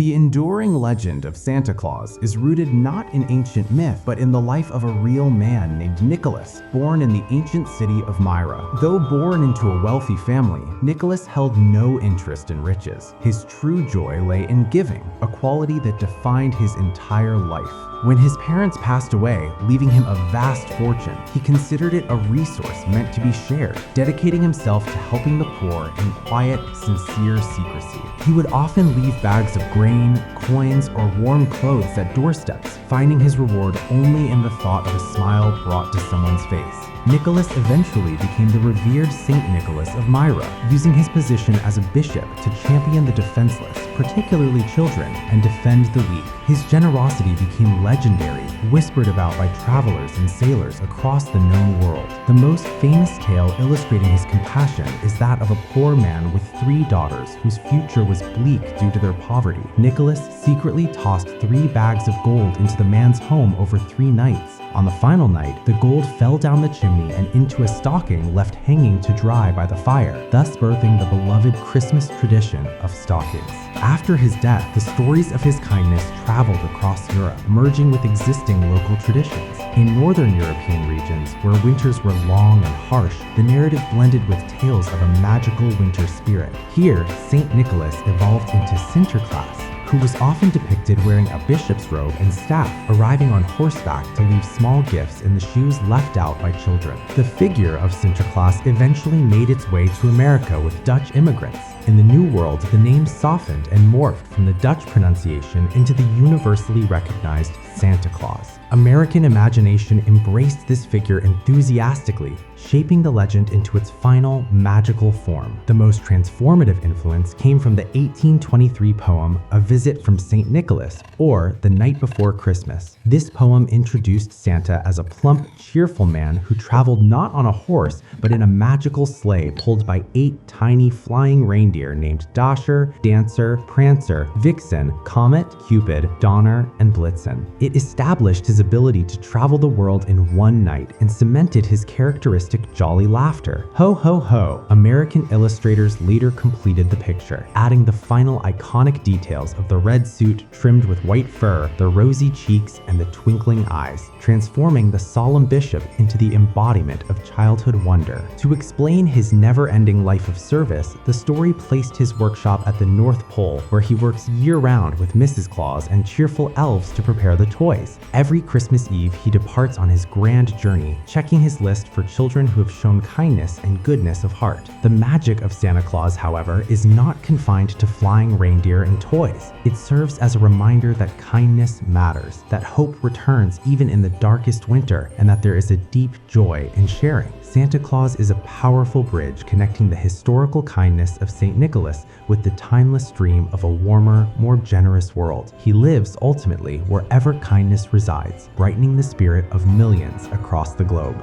The enduring legend of Santa Claus is rooted not in ancient myth, but in the life of a real man named Nicholas, born in the ancient city of Myra. Though born into a wealthy family, Nicholas held no interest in riches. His true joy lay in giving, a quality that defined his entire life. When his parents passed away, leaving him a vast fortune, he considered it a resource meant to be shared, dedicating himself to helping the poor in quiet, sincere secrecy. He would often leave bags of grain, coins, or warm clothes at doorsteps, finding his reward only in the thought of a smile brought to someone's face. Nicholas eventually became the revered Saint Nicholas of Myra, using his position as a bishop to champion the defenseless, particularly children, and defend the weak. His generosity became legendary, whispered about by travelers and sailors across the known world. The most famous tale illustrating his compassion is that of a poor man with 3 daughters whose future was bleak due to their poverty. Nicholas secretly tossed 3 bags of gold into the man's home over 3 nights. On the final night, the gold fell down the chimney and into a stocking left hanging to dry by the fire, thus birthing the beloved Christmas tradition of stockings. After his death, the stories of his kindness traveled across Europe, merging with existing local traditions. In northern European regions, where winters were long and harsh, the narrative blended with tales of a magical winter spirit. Here, Saint Nicholas evolved into Sinterklaas, who was often depicted wearing a bishop's robe and staff, arriving on horseback to leave small gifts in the shoes left out by children. The figure of Sinterklaas eventually made its way to America with Dutch immigrants. In the New World, the name softened and morphed from the Dutch pronunciation into the universally recognized Santa Claus. American imagination embraced this figure enthusiastically, shaping the legend into its final magical form. The most transformative influence came from the 1823 poem A Visit from St. Nicholas, or The Night Before Christmas. This poem introduced Santa as a plump, cheerful man who traveled not on a horse, but in a magical sleigh pulled by 8 tiny flying reindeer named Dasher, Dancer, Prancer, Vixen, Comet, Cupid, Donner, and Blitzen. It established his ability to travel the world in one night and cemented his characteristic jolly laughter. Ho ho ho! American illustrators later completed the picture, adding the final iconic details of the red suit trimmed with white fur, the rosy cheeks, and the twinkling eyes, transforming the solemn bishop into the embodiment of childhood wonder. To explain his never-ending life of service, the story placed his workshop at the North Pole, where he works year-round with Mrs. Claus and cheerful elves to prepare the toys. Every Christmas Eve, he departs on his grand journey, checking his list for children who have shown kindness and goodness of heart. The magic of Santa Claus, however, is not confined to flying reindeer and toys. It serves as a reminder that kindness matters, that hope returns even in the darkest winter, and that there is a deep joy in sharing. Santa Claus is a powerful bridge connecting the historical kindness of St. Nicholas with the timeless dream of a warmer, more generous world. He lives ultimately wherever kindness resides, brightening the spirit of millions across the globe.